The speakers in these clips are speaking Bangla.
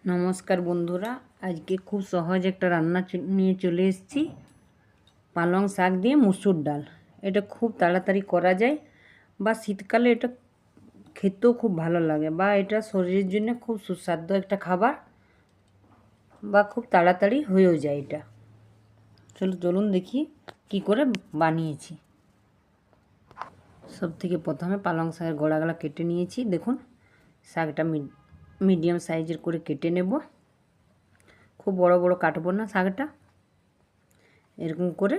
নমস্কার বন্ধুরা, আজকে খুব সহজ একটা রান্না নিয়ে চলে এসেছি। পালং শাক দিয়ে মুসুর ডাল। এটা খুব তাড়াতাড়ি করা যায়, বা শীতকালে এটা খেতেও খুব ভালো লাগে, বা এটা শরীরের জন্য খুব সুস্বাদু একটা খাবার, বা খুব তাড়াতাড়ি হয়েও যায় এটা। চলুন দেখি কি করে বানিয়েছি। সব থেকে প্রথমে পালং শাকের গোড়াগুলো কেটে নিয়েছি। দেখুন, শাকটা মিডিয়াম সাইজের করে কেটে নেব। খুব বড় বড় কাটবো না শাকটা, এরকম করে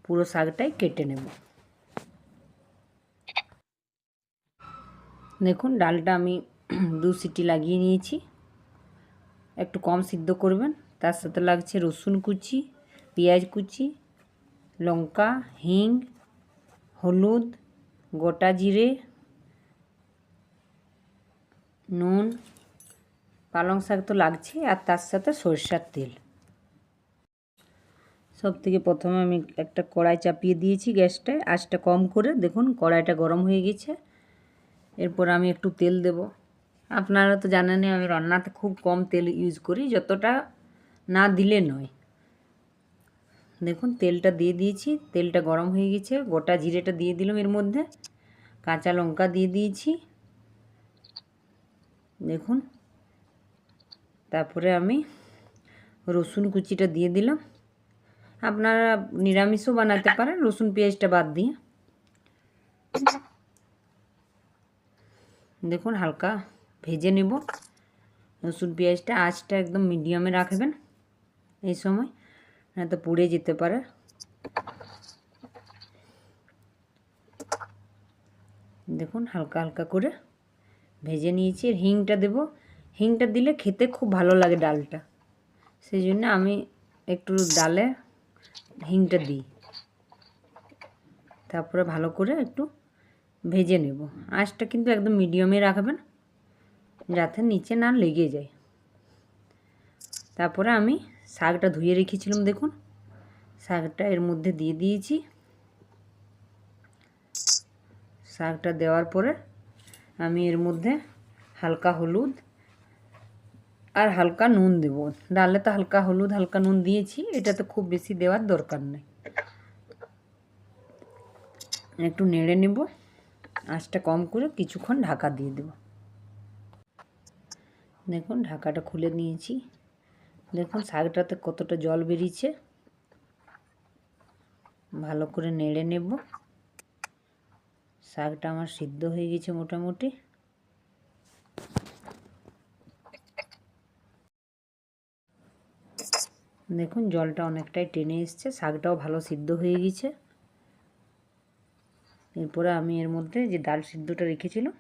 পুরো শাকটাই কেটে নেব। দেখুন, ডালটা আমি 2 সিটি লাগিয়ে নিয়েছি। একটু কম সিদ্ধ করবেন। তার সাথে লাগছে রসুন কুচি, পেঁয়াজ কুচি, লঙ্কা, হিং, হলুদ, গোটা জিরে, নুন, পালং শাক তো লাগছে, আর তার সাথে সরষের তেল। সব থেকে প্রথমে আমি একটা কড়াই চাপিয়ে দিয়েছি গ্যাসটায়, আঁচটা কম করে। দেখুন, কড়াইটা গরম হয়ে গেছে। এরপর আমি একটু তেল দেব। আপনারা তো জানেনই আমি রান্নাতে খুব কম তেল ইউজ করি, যতটা না দিলে নয়। দেখুন, তেলটা দিয়ে দিয়েছি, তেলটা গরম হয়ে গেছে। গোটা জিরেটা দিয়ে দিলাম এর মধ্যে, কাঁচা লঙ্কা দিয়ে দিয়েছি। দেখুন, তারপরে আমি রসুন কুচিটা দিয়ে দিলাম। আপনারা নিরামিষও বানাতে পারেন রসুন পেঁয়াজটা বাদ দিয়ে। দেখুন, হালকা ভেজে নেব রসুন পেঁয়াজটা। আঁচটা একদম মিডিয়ামে রাখবেন এই সময়, না তো পুড়ে যেতে পারে। দেখুন, হালকা হালকা করে ভেজে নিয়েছি। আর হিংটা দেব। হিংটা দিলে খেতে খুব ভালো লাগে ডালটা, সেই জন্য আমি একটু ডালে হিংটা দিই। তারপরে ভালো করে একটু ভেজে নেব। আঁচটা কিন্তু একদম মিডিয়ামে রাখবেন, যাতে নিচে না লেগে যায়। তারপরে আমি শাকটা ধুয়ে রেখেছিলাম। দেখুন, শাকটা এর মধ্যে দিয়ে দিয়েছি। শাকটা দেওয়ার পরে আমি এর মধ্যে হালকা হলুদ আর হালকা নুন দেব। ডালে তো হালকা হলুদ হালকা নুন দিয়েছি, এটা তো খুব বেশি দেওয়ার দরকার নেই। একটু নেড়ে নেব, আঁচটা কম করে কিছুক্ষণ ঢাকা দিয়ে দেব। দেখুন, ঢাকাটা খুলে নিয়েছি। দেখুন, শাকটাতে কতটা জল বেরিয়েছে। ভালো করে নেড়ে নেব। শাকটা আমার সিদ্ধ হয়ে গেছে মোটামুটি। দেখুন, জলটা অনেকটাই টেনে এসছে, শাকটাও ভালো সিদ্ধ হয়ে গেছে। এরপরে আমি এর মধ্যে যে ডাল সিদ্ধটা রেখেছিলাম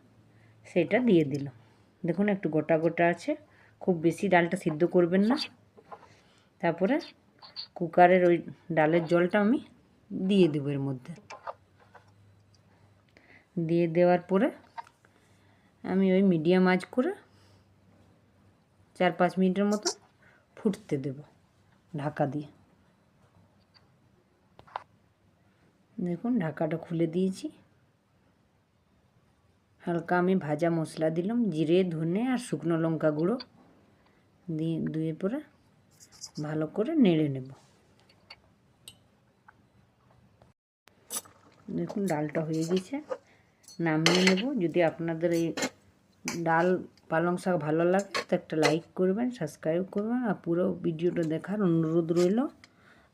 সেটা দিয়ে দিলাম। দেখুন, একটু গোটা গোটা আছে, খুব বেশি ডালটা সিদ্ধ করবেন না। তারপরে কুকারের ওই ডালের জলটা আমি দিয়ে দেবো এর মধ্যে। দিয়ে দেওয়ার পরে আমি ওই মিডিয়াম আঁচ করে 4-5 মিনিটের মতো ফুটতে দেব ঢাকা দিয়ে। দেখুন, ঢাকাটা খুলে দিয়েছি। হালকা আমি ভাজা মশলা দিলাম, জিরে, ধনে আর শুকনো লঙ্কা গুঁড়ো দিয়ে পরে ভালো করে নেড়ে নেব। দেখুন, ডালটা হয়ে গেছে, নামিয়ে নেব। যদি আপনাদের এই ডাল পালং শাক ভালো লাগে তো একটা লাইক করবেন, সাবস্ক্রাইব করবেন, আর পুরো ভিডিওটা দেখার অনুরোধ রইল।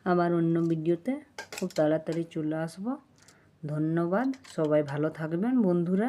আবার অন্য ভিডিওতে খুব তাড়াতাড়ি চলে আসব। ধন্যবাদ। সবাই ভালো থাকবেন বন্ধুরা।